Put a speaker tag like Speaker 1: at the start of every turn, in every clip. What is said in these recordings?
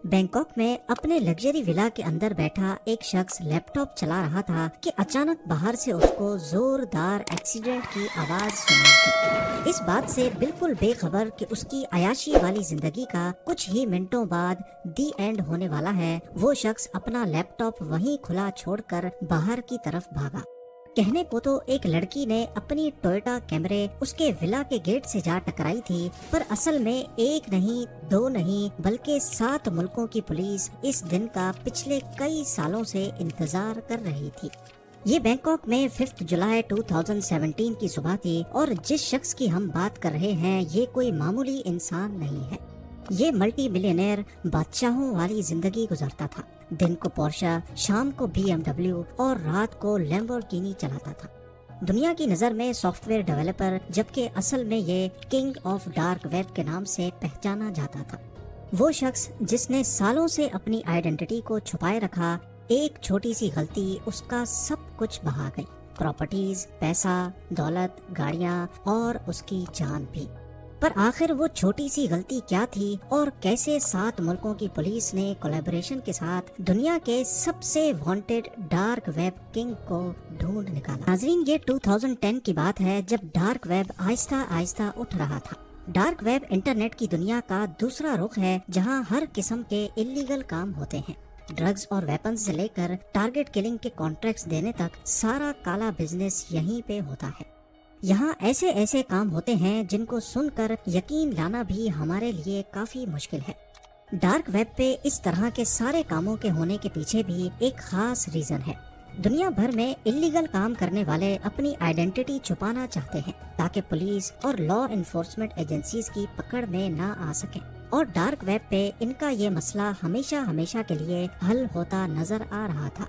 Speaker 1: Bangkok में अपने luxury villa के अंदर बैठा एक शख्स लैपटॉप चला रहा था कि अचानक बाहर से उसको जोरदार एक्सीडेंट की आवाज सुनाई दी। इस बात से बिल्कुल बेखबर कि उसकी अयाशी वाली जिंदगी का कुछ ही मिनटों बाद दी एंड होने वाला है, वो शख्स अपना लैपटॉप वहीं खुला छोड़कर बाहर की तरफ भागा। कहने को तो एक लड़की ने अपनी टोयोटा कैमरे उसके विला के गेट से जा टकराई थी, पर असल में एक नहीं, दो नहीं, बल्कि 7 मुल्कों की पुलिस इस दिन का पिछले कई सालों से इंतजार कर रही थी। ये बैंकॉक में 5 जुलाई 2017 की सुबह थी और जिस शख्स की हम बात कर रहे हैं ये कोई मामूली इंसान नहीं है। ये मल्टी मिलियनेयर बादशाहों वाली जिंदगी गुजारता था। दिन को पोर्शा, शाम को BMW और रात को लैम्बोर्गिनी चलाता था। दुनिया की नज़र में सॉफ्टवेयर डेवलपर, जबकि असल में ये किंग ऑफ डार्क वेब के नाम से पहचाना जाता था। वो शख्स जिसने सालों से अपनी आइडेंटिटी को छुपाए रखा, एक छोटी सी गलती उसका सब कुछ बहा गई। प्रॉपर्टीज, पैसा, दौलत, गाड़ियाँ और उसकी जान भी। पर आखिर वो छोटी सी गलती क्या थी और कैसे 7 मुल्कों की पुलिस ने कोलैबोरेशन के साथ दुनिया के सबसे वांटेड डार्क वेब किंग को ढूंढ निकाला। नाजरीन, ये 2010 की बात है जब डार्क वेब आहिस्ता आहिस्ता उठ रहा था। डार्क वेब इंटरनेट की दुनिया का दूसरा रुख है जहां हर किस्म के इलीगल काम होते हैं। ड्रग्स और वेपन्स से लेकर टारगेट किलिंग के कॉन्ट्रैक्ट्स देने तक सारा काला बिजनेस यहीं पे होता है। यहाँ ऐसे ऐसे काम होते हैं जिनको सुनकर यकीन लाना भी हमारे लिए काफी मुश्किल है। डार्क वेब पे इस तरह के सारे कामों के होने के पीछे भी एक खास रीजन है। दुनिया भर में इलीगल काम करने वाले अपनी आइडेंटिटी छुपाना चाहते हैं ताकि पुलिस और लॉ एनफोर्समेंट एजेंसीज की पकड़ में ना आ सकें। और डार्क वेब पे इनका ये मसला हमेशा हमेशा के लिए हल होता नजर आ रहा था।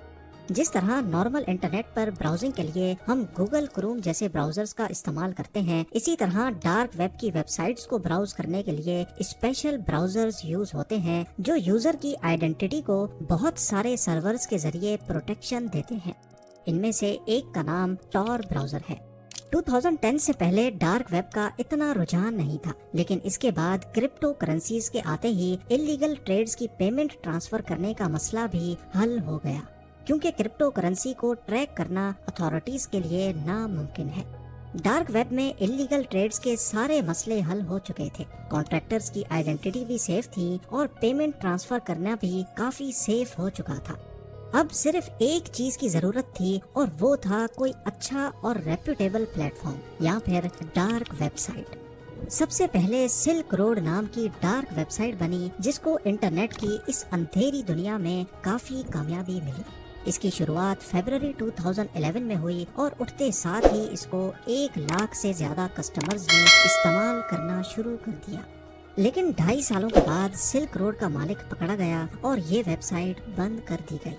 Speaker 1: जिस तरह नॉर्मल इंटरनेट पर ब्राउजिंग के लिए हम गूगल क्रोम जैसे ब्राउजर्स का इस्तेमाल करते हैं, इसी तरह डार्क वेब की वेबसाइट्स को ब्राउज करने के लिए स्पेशल ब्राउजर्स यूज होते हैं जो यूजर की आइडेंटिटी को बहुत सारे सर्वर्स के जरिए प्रोटेक्शन देते हैं। इनमें से एक का नाम टॉर ब्राउजर है। 2010 से पहले डार्क वेब का इतना रुझान नहीं था, लेकिन इसके बाद क्रिप्टो करेंसीज के आते ही इलीगल ट्रेड्स की पेमेंट ट्रांसफर करने का मसला भी हल हो गया, क्योंकि क्रिप्टो करेंसी को ट्रैक करना अथॉरिटीज के लिए नामुमकिन है। डार्क वेब में इलीगल ट्रेड्स के सारे मसले हल हो चुके थे। कॉन्ट्रैक्टर्स की आइडेंटिटी भी सेफ थी और पेमेंट ट्रांसफर करना भी काफी सेफ हो चुका था। अब सिर्फ एक चीज की जरूरत थी और वो था कोई अच्छा और रेप्यूटेबल प्लेटफॉर्म या फिर डार्क वेबसाइट। सबसे पहले सिल्क रोड नाम की डार्क वेबसाइट बनी जिसको इंटरनेट की इस अंधेरी दुनिया में काफी कामयाबी मिली। इसकी शुरुआत फरवरी 2011 में हुई और उठते साथ ही इसको 1 लाख से ज्यादा कस्टमर्स ने इस्तेमाल करना शुरू कर दिया। लेकिन 2.5 सालों के बाद सिल्क रोड का मालिक पकड़ा गया और ये वेबसाइट बंद कर दी गई।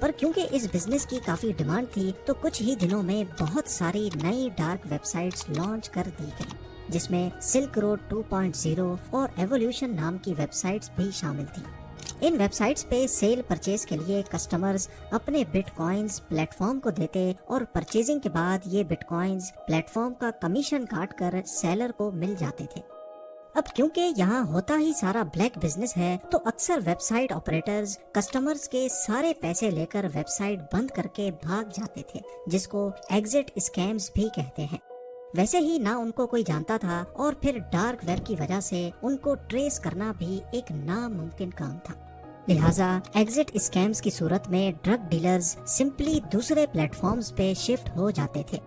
Speaker 1: पर क्योंकि इस बिजनेस की काफी डिमांड थी तो कुछ ही दिनों में बहुत सारी नई डार्क वेबसाइट्स लॉन्च कर दी गई, जिसमें सिल्क रोड 2.0 और एवोल्यूशन नाम की वेबसाइट्स भी शामिल थी। इन वेबसाइट्स पे सेल परचेज के लिए कस्टमर्स अपने बिटकॉइंस प्लेटफॉर्म को देते और परचेजिंग के बाद ये बिटकॉइंस प्लेटफॉर्म का कमीशन काट कर सेलर को मिल जाते थे। अब क्योंकि यहाँ होता ही सारा ब्लैक बिजनेस है तो अक्सर वेबसाइट ऑपरेटर्स कस्टमर्स के सारे पैसे लेकर वेबसाइट बंद करके भाग जाते थे, जिसको एग्जिट स्कैम्स भी कहते हैं। वैसे ही ना उनको कोई जानता था और फिर डार्क वेब की वजह से उनको ट्रेस करना भी एक नामुमकिन काम था। लिहाजा एग्जिट स्कैम्स की सूरत में ड्रग डीलर्स सिंपली दूसरे प्लेटफॉर्म्स पे शिफ्ट हो जाते थे।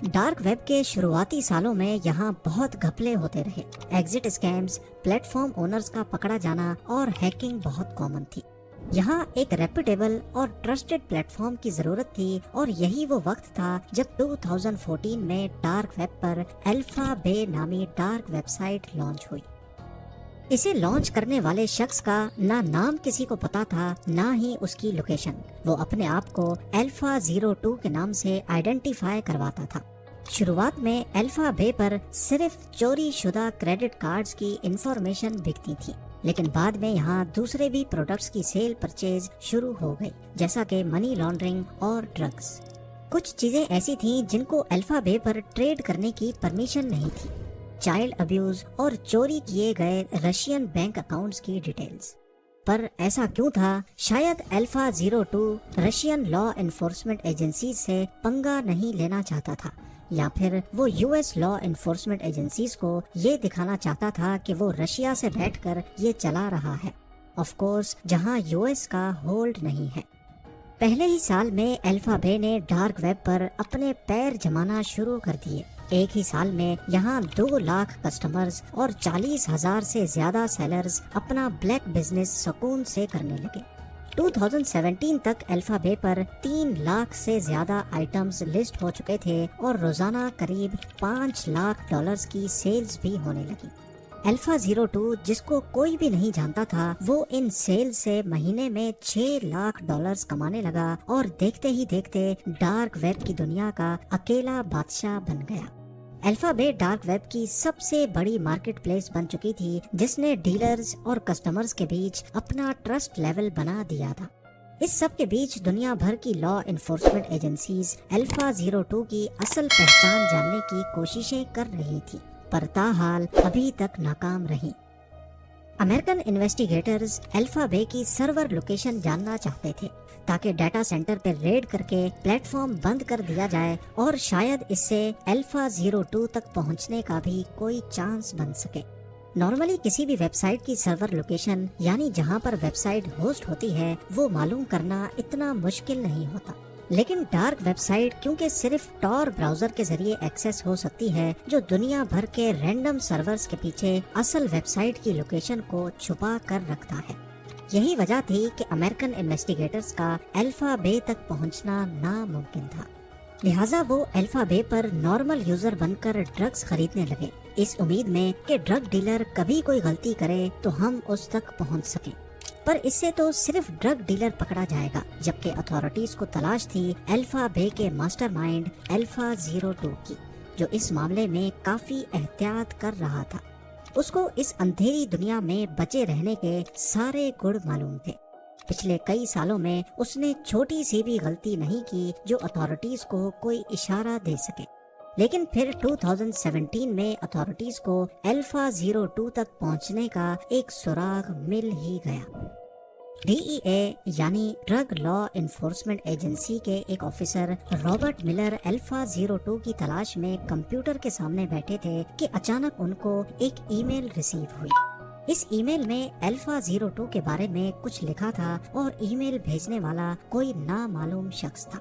Speaker 1: डार्क वेब के शुरुआती सालों में यहाँ बहुत घपले होते रहे। एग्जिट स्कैम्स, प्लेटफॉर्म ओनर्स का पकड़ा जाना और हैकिंग बहुत कॉमन थी। यहाँ एक रेप्यूटेबल और ट्रस्टेड प्लेटफॉर्म की जरूरत थी और यही वो वक्त था जब 2014 में डार्क वेब पर अल्फा बे नामी डार्क वेबसाइट लॉन्च हुई। इसे लॉन्च करने वाले शख्स का ना नाम किसी को पता था, ना ही उसकी लोकेशन। वो अपने आप को अल्फा 02 के नाम से आइडेंटिफाई करवाता था। शुरुआत में अल्फा बे पर सिर्फ चोरी शुदा क्रेडिट कार्ड्स की इंफॉर्मेशन बिकती थी, लेकिन बाद में यहाँ दूसरे भी प्रोडक्ट्स की सेल परचेज शुरू हो गई, जैसा कि मनी लॉन्ड्रिंग और ड्रग्स। कुछ चीजें ऐसी थीं जिनको अल्फा बे पर ट्रेड करने की परमिशन नहीं थी। चाइल्ड अब्यूज और चोरी किए गए रशियन बैंक अकाउंट्स की डिटेल्स। پر ایسا کیوں تھا؟ شاید alpha 02 Russian law enforcement agencies سے پنگا نہیں لینا چاہتا تھا، یا پھر وہ U S law enforcement agencies کو یہ دکھانا چاہتا تھا کہ وہ رشیا سے بیٹھ کر یہ چلا رہا ہے، آف کورس جہاں یو ایس کا ہولڈ نہیں ہے۔ پہلے ہی سال میں الفابے نے ڈارک ویب پر اپنے پیر جمانا شروع کر دیے۔ ایک ہی سال میں یہاں 2 لاکھ کسٹمرز اور 40,000 سے زیادہ سیلرز اپنا بلیک بزنس سکون سے کرنے لگے۔ 2017 تک الفابے پر 3 لاکھ سے زیادہ آئٹمز لسٹ ہو چکے تھے اور روزانہ قریب $5 لاکھ کی سیلز بھی ہونے لگی۔ الفا 02 جس کو کوئی بھی نہیں جانتا تھا، وہ ان سیل سے مہینے میں $6 لاکھ کمانے لگا اور دیکھتے ہی دیکھتے ڈارک ویب کی دنیا کا اکیلا بادشاہ بن گیا۔ الفابے ڈارک ویب کی سب سے بڑی مارکیٹ پلیس بن چکی تھی، جس نے ڈیلرز اور کسٹمرز کے بیچ اپنا ٹرسٹ لیول بنا دیا تھا۔ اس سب کے بیچ دنیا بھر کی لا انفورسمنٹ ایجنسیز الفا 02 کی اصل پہچان جاننے کی کوششیں کر رہی تھی، پر تاحال ابھی تک ناکام رہی۔ امریکن انویسٹیگیٹرز الفابے کی سرور لوکیشن جاننا چاہتے تھے تاکہ ڈیٹا سینٹر پر ریڈ کر کے پلیٹ فارم بند کر دیا جائے اور شاید اس سے الفا 02 تک پہنچنے کا بھی کوئی چانس بن سکے۔ نارملی کسی بھی ویب سائٹ کی سرور لوکیشن یعنی جہاں پر ویب سائٹ ہوسٹ ہوتی ہے وہ معلوم کرنا اتنا مشکل نہیں ہوتا، لیکن ڈارک ویب سائٹ کیونکہ صرف ٹور براؤزر کے ذریعے ایکسیس ہو سکتی ہے، جو دنیا بھر کے رینڈم سرورز کے پیچھے اصل ویب سائٹ کی لوکیشن کو چھپا کر رکھتا ہے۔ یہی وجہ تھی کہ امریکن انویسٹیگیٹرز کا الفا بے تک پہنچنا ناممکن تھا، لہٰذا وہ الفا بے پر نارمل یوزر بن کر ڈرگز خریدنے لگے، اس امید میں کہ ڈرگ ڈیلر کبھی کوئی غلطی کرے تو ہم اس تک پہنچ سکیں۔ پر اس سے تو صرف ڈرگ ڈیلر پکڑا جائے گا، جبکہ اتھارٹیز کو تلاش تھی الفا بے کے ماسٹر مائنڈ الفا 02 کی، جو اس معاملے میں کافی احتیاط کر رہا تھا۔ اس کو اس اندھیری دنیا میں بچے رہنے کے سارے گڑ معلوم تھے۔ پچھلے کئی سالوں میں اس نے چھوٹی سی بھی غلطی نہیں کی جو اتھارٹیز کو کوئی اشارہ دے سکے، لیکن پھر 2017 میں اتھارٹیز کو الفا 02 تک پہنچنے کا ایک سراغ مل ہی گیا۔ ڈی ای اے یعنی ڈرگ لا انفورسمنٹ ایجنسی کے ایک آفیسر رابرٹ ملر الفا 02 کی تلاش میں کمپیوٹر کے سامنے بیٹھے تھے کہ اچانک ان کو ایک ای میل ریسیو ہوئی۔ اس ای میل میں الفا 02 کے بارے میں کچھ لکھا تھا اور ای میل بھیجنے والا کوئی نامعلوم شخص تھا۔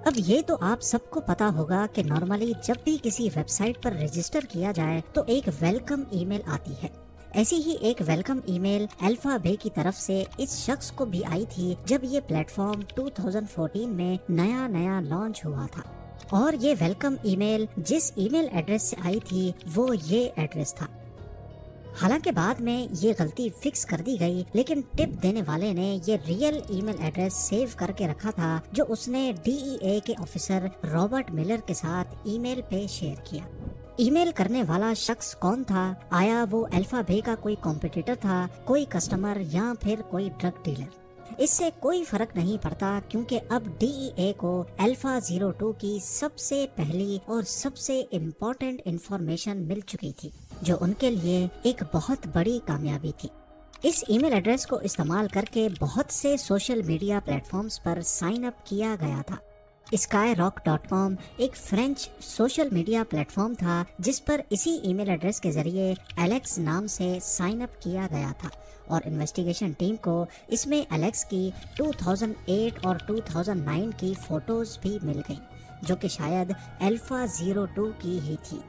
Speaker 1: اب یہ تو آپ سب کو پتا ہوگا کہ نارملی جب بھی کسی ویب سائٹ پر رجسٹر کیا جائے تو ایک ویلکم ای میل آتی ہے۔ ایسی ہی ایک ویلکم ای میل الفا بے کی طرف سے اس شخص کو بھی آئی تھی جب یہ پلیٹ فارم 2014 میں نیا لانچ ہوا تھا، اور یہ ویلکم ای میل جس ای میل ایڈریس سے آئی تھی وہ یہ ایڈریس تھا۔ حالانکہ بعد میں یہ غلطی فکس کر دی گئی، لیکن ٹپ دینے والے نے یہ ریئل ای میل ایڈریس سیو کر کے رکھا تھا جو اس نے ڈی ای اے کے آفیسر رابرٹ ملر کے ساتھ ای میل پہ شیئر کیا۔ ای میل کرنے والا شخص کون تھا؟ آیا وہ الفا بے کا کوئی کمپٹیٹر تھا، کوئی کسٹمر، یا پھر کوئی ڈرگ ڈیلر؟ اس سے کوئی فرق نہیں پڑتا، کیونکہ اب ڈی ای اے کو الفا 02 کی سب سے پہلی اور سب سے امپورٹنٹ انفارمیشن مل چکی تھی، جو ان کے لیے ایک بہت بڑی کامیابی تھی۔ اس ای میل ایڈریس کو استعمال کر کے بہت سے سوشل میڈیا پلیٹ فارمز پر سائن اپ کیا گیا تھا۔ skyrock.com ایک French social media plate form تھا جس پر اسی ای میل ایڈریس کے ذریعے ایلیکس نام سے سائن اپ کیا گیا تھا، اور انویسٹیگیشن ٹیم کو اس میں ایلیکس کی 2008 اور 2009 کی فوٹوز بھی مل گئیں، جو کہ شاید الفا 02 کی ہی تھی۔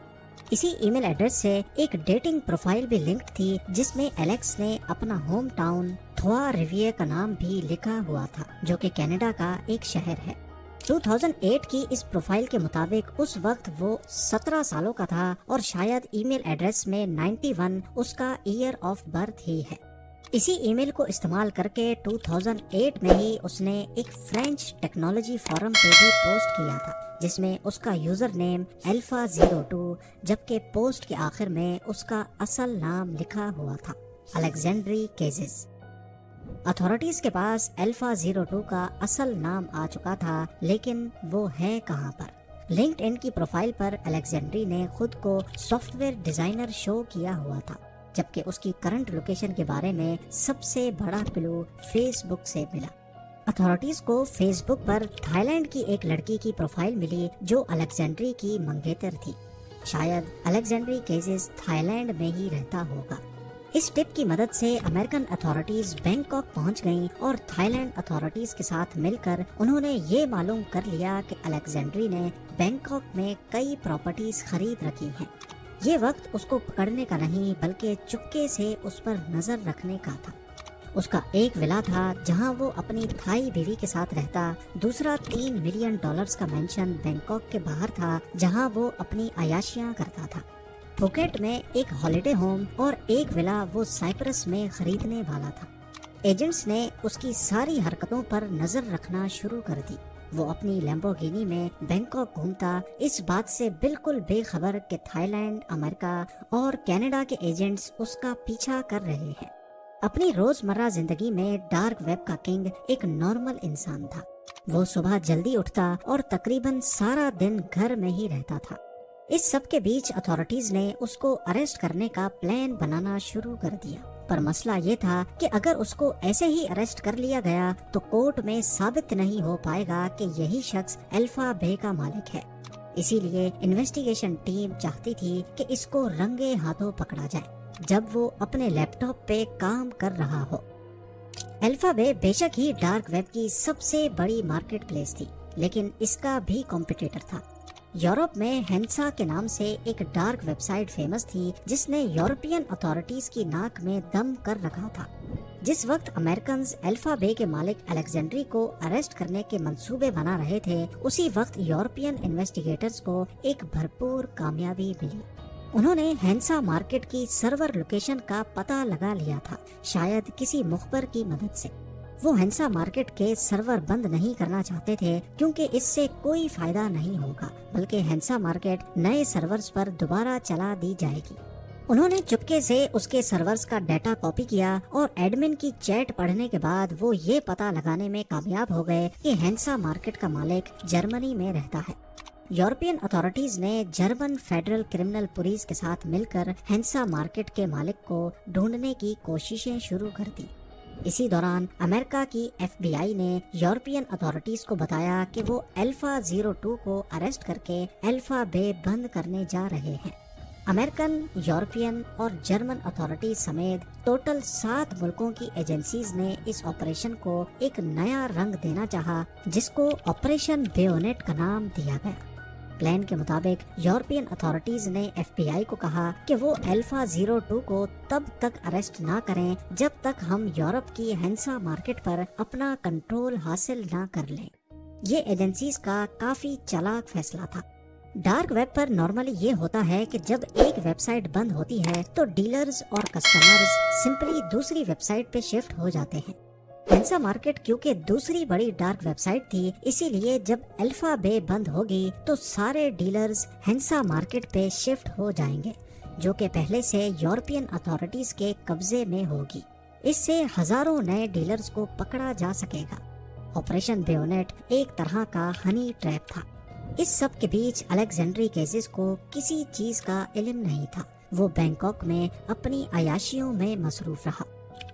Speaker 1: اسی ای میل ایڈریس سے ایک ڈیٹنگ پروفائل بھی لنکڈ تھی جس میں ایلیکس نے اپنا ہوم ٹاؤن تھوا ریویے کا نام بھی لکھا ہوا تھا، جو کہ کینیڈا کا ایک شہر ہے۔ 2008 کی اس پروفائل کے مطابق اس وقت وہ 17 سالوں کا تھا، اور شاید ای میل ایڈریس میں 91 اس کا ایئر آف برتھ ہی ہے۔ اسی ای میل کو استعمال کر کے 2008 میں ہی اس نے ایک فرینچ ٹیکنالوجی فورم پہ بھی پوسٹ کیا تھا، جس میں اس کا یوزر نیم الفا 02 جبکہ پوسٹ کے آخر میں اس کا اصل نام لکھا ہوا تھا، الیگزینڈری کیزز۔ اتھارٹیز کے پاس الفا 02 کا اصل نام آ چکا تھا، لیکن وہ ہے کہاں پر؟ لنکڈ ان کی پروفائل پر الیگزینڈری نے خود کو سافٹ ویئر ڈیزائنر شو کیا ہوا تھا۔ जबकि उसकी करंट लोकेशन के बारे में सबसे बड़ा क्लू फेसबुक से मिला। अथॉरिटीज को फेसबुक पर थाईलैंड की एक लड़की की प्रोफाइल मिली जो अलेक्जेंड्री की मंगेतर थी। शायद अलेक्जेंड्री केजेस थाईलैंड में ही रहता होगा। इस टिप की मदद से अमेरिकन अथॉरिटीज बैंकॉक पहुंच गईं और थाईलैंड अथॉरिटीज के साथ मिलकर उन्होंने ये मालूम कर लिया कि अलेक्जेंड्री ने बैंकॉक में कई प्रॉपर्टीज खरीद रखी हैं। ये वक्त उसको पकड़ने का नहीं बल्कि चुपके से उस पर नजर रखने का था। उसका एक विला था जहां वो अपनी थाई बीवी के साथ रहता। दूसरा $3 मिलियन का मेंशन बैंकॉक के बाहर था जहां वो अपनी अयाशियां करता था। फुकेट में एक हॉलिडे होम और एक विला वो साइप्रस में खरीदने वाला था। एजेंट्स ने उसकी सारी हरकतों पर नजर रखना शुरू कर दी। वो अपनी लैम्बोर्गिनी में बैंकॉक घूमता, इस बात से बिल्कुल बेखबर कि थाईलैंड, अमेरिका और कनाडा के एजेंट्स उसका पीछा कर रहे हैं। अपनी रोजमर्रा जिंदगी में डार्क वेब का किंग एक नॉर्मल इंसान था। वो सुबह जल्दी उठता और तकरीबन सारा दिन घर में ही रहता था। इस सब के बीच अथॉरिटीज ने उसको अरेस्ट करने का प्लान बनाना शुरू कर दिया, पर मसला ये था कि अगर उसको ऐसे ही अरेस्ट कर लिया गया तो कोर्ट में साबित नहीं हो पाएगा कि यही शख्स अल्फा बे का मालिक है। इसीलिए इन्वेस्टिगेशन टीम चाहती थी कि इसको रंगे हाथों पकड़ा जाए जब वो अपने लैपटॉप पे काम कर रहा हो। अल्फा बे बेशक ही डार्क वेब की सबसे बड़ी मार्केट प्लेस थी, लेकिन इसका भी कॉम्पिटिटर था। यूरोप में हेंसा के नाम से एक डार्क वेबसाइट फेमस थी जिसने यूरोपियन अथॉरिटीज की नाक में दम कर रखा था। जिस वक्त अमेरिकन अल्फा बे के मालिक अलेक्जेंड्री को अरेस्ट करने के मंसूबे बना रहे थे, उसी वक्त यूरोपियन इन्वेस्टिगेटर्स को एक भरपूर कामयाबी मिली। उन्होंने हेंसा मार्केट की सर्वर लोकेशन का पता लगा लिया था, शायद किसी मुखबर की मदद से। वो हेंसा मार्केट के सर्वर बंद नहीं करना चाहते थे क्योंकि इससे कोई फायदा नहीं होगा, बल्कि हेंसा मार्केट नए सर्वर्स पर दोबारा चला दी जाएगी। उन्होंने चुपके से उसके सर्वर्स का डाटा कॉपी किया और एडमिन की चैट पढ़ने के बाद वो ये पता लगाने में कामयाब हो गए कि हेंसा मार्केट का मालिक जर्मनी में रहता है। यूरोपियन अथॉरिटीज ने जर्मन फेडरल क्रिमिनल पुलिस के साथ मिलकर हेंसा मार्केट के मालिक को ढूंढने की कोशिशें शुरू कर दी। इसी दौरान अमेरिका की FBI ने यूरोपियन अथॉरिटीज को बताया कि वो अल्फा 02 को अरेस्ट करके अल्फा बे बंद करने जा रहे हैं। अमेरिकन, यूरोपियन और जर्मन अथॉरिटीज समेत टोटल 7 मुल्कों की एजेंसीज ने इस ऑपरेशन को एक नया रंग देना चाहा, जिसको ऑपरेशन बेयोनेट का नाम दिया गया। प्लान के मुताबिक यूरोपियन अथॉरिटीज ने FBI को कहा कि वो अल्फा 02 को तब तक अरेस्ट ना करें जब तक हम यूरोप की हेंसा मार्केट पर अपना कंट्रोल हासिल ना कर लें। ये एजेंसीज का काफी चालाक फैसला था। डार्क वेब पर नॉर्मली ये होता है कि जब एक वेबसाइट बंद होती है तो डीलर्स और कस्टमर्स सिंपली दूसरी वेबसाइट पे शिफ्ट हो जाते हैं। हेंसा मार्केट क्योंकि दूसरी बड़ी डार्क वेबसाइट थी, इसीलिए जब अल्फा बे बंद होगी तो सारे डीलर्स हेंसा मार्केट पे शिफ्ट हो जाएंगे, जो कि पहले से यूरोपियन अथॉरिटीज के कब्जे में होगी। इससे हजारों नए डीलर्स को पकड़ा जा सकेगा। ऑपरेशन बेयोनेट एक तरह का हनी ट्रैप था। इस सब के बीच अलेक्जेंड्री केजेस को किसी चीज का इल्म नहीं था। वो बैंकॉक में अपनी अयाशियों में मसरूफ रहा।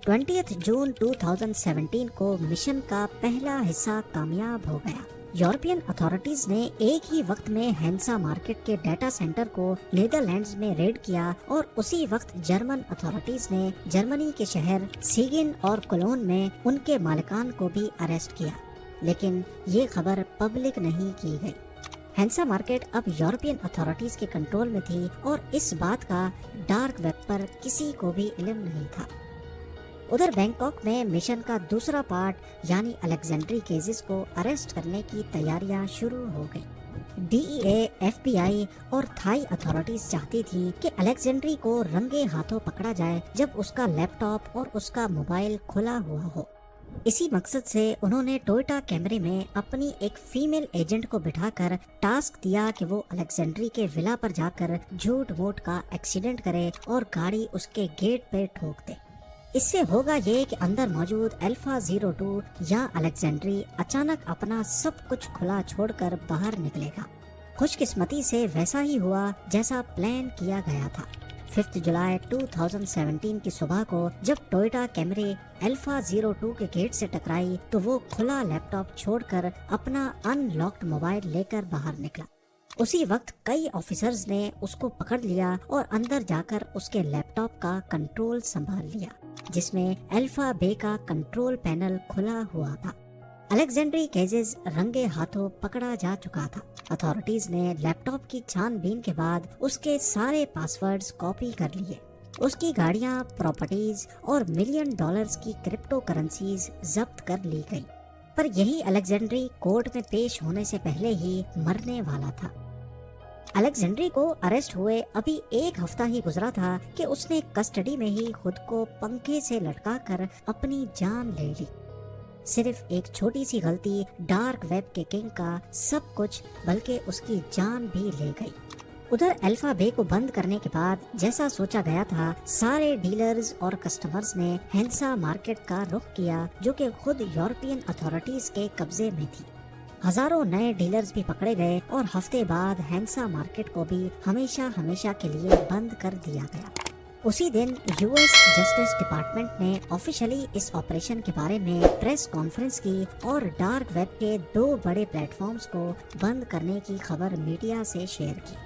Speaker 1: 20 जून 2017 को मिशन का पहला हिस्सा कामयाब हो गया। यूरोपियन अथॉरिटीज ने एक ही वक्त में हेंसा मार्केट के डाटा सेंटर को नीदरलैंड्स में रेड किया और उसी वक्त जर्मन अथॉरिटीज ने जर्मनी के शहर सीगिन और कोलोन में उनके मालिकान को भी अरेस्ट किया, लेकिन ये खबर पब्लिक नहीं की गई। हेंसा मार्केट अब यूरोपियन अथॉरिटीज के कंट्रोल में थी और इस बात का डार्क वेब पर किसी को भी इल्म नहीं था। उधर बैंकॉक में मिशन का दूसरा पार्ट यानी अलेक्जेंड्री केजेस को अरेस्ट करने की तैयारियां शुरू हो गई। DEA, FBI और थाई अथॉरिटीज चाहती थी कि अलेक्जेंड्री को रंगे हाथों पकड़ा जाए जब उसका लैपटॉप और उसका मोबाइल खुला हुआ हो। इसी मकसद से उन्होंने टोयोटा कैमरे में अपनी एक फीमेल एजेंट को बिठाकर टास्क दिया कि वो अलेक्जेंड्री के विला पर जाकर झूठ मूठ का एक्सीडेंट करे और गाड़ी उसके गेट पे ठोक दे। इससे होगा ये कि अंदर मौजूद अल्फा 02 या अलेक्जेंड्री अचानक अपना सब कुछ खुला छोड़कर बाहर निकलेगा। खुशकिस्मती से वैसा ही हुआ जैसा प्लान किया गया था। 5 जुलाई 2017 की सुबह को जब टोयोटा कैमरी अल्फा 02 के गेट से टकराई तो वो खुला लैपटॉप छोड़कर अपना अनलॉक्ड मोबाइल लेकर बाहर निकला। उसी वक्त कई ऑफिसर्स ने उसको पकड़ लिया और अंदर जाकर उसके लैपटॉप का कंट्रोल संभाल लिया, जिसमें अल्फा बे का कंट्रोल पैनल खुला हुआ था। अलेक्जेंड्री केजेस रंगे हाथों पकड़ा जा चुका था। अथॉरिटीज ने लैपटॉप की छानबीन के बाद उसके सारे पासवर्ड्स कॉपी कर लिए। उसकी गाड़ियां, प्रॉपर्टीज और $1 मिलियन की क्रिप्टो करेंसीज जब्त कर ली गई। पर यही अलेक्जेंड्री कोर्ट में पेश होने से पहले ही मरने वाला था। अलेक्जेंड्री को अरेस्ट हुए अभी 1 हफ्ता ही गुजरा था कि उसने कस्टडी में ही खुद को पंखे से लटकाकर अपनी जान ले ली। सिर्फ एक छोटी सी गलती डार्क वेब के किंग का सब कुछ बल्कि उसकी जान भी ले गई। उधर अल्फा बे को बंद करने के बाद जैसा सोचा गया था, सारे डीलर्स और कस्टमर्स ने हेंसा मार्केट का रुख किया, जो कि खुद यूरोपियन अथॉरिटीज के कब्जे में थी। हजारों नए डीलर्स भी पकड़े गए और हफ्ते बाद हेंसा मार्केट को भी हमेशा के लिए बंद कर दिया गया। उसी दिन यूएस जस्टिस डिपार्टमेंट ने ऑफिशियली इस ऑपरेशन के बारे में प्रेस कॉन्फ्रेंस की और डार्क वेब के 2 बड़े प्लेटफॉर्म्स को बंद करने की खबर मीडिया से शेयर की।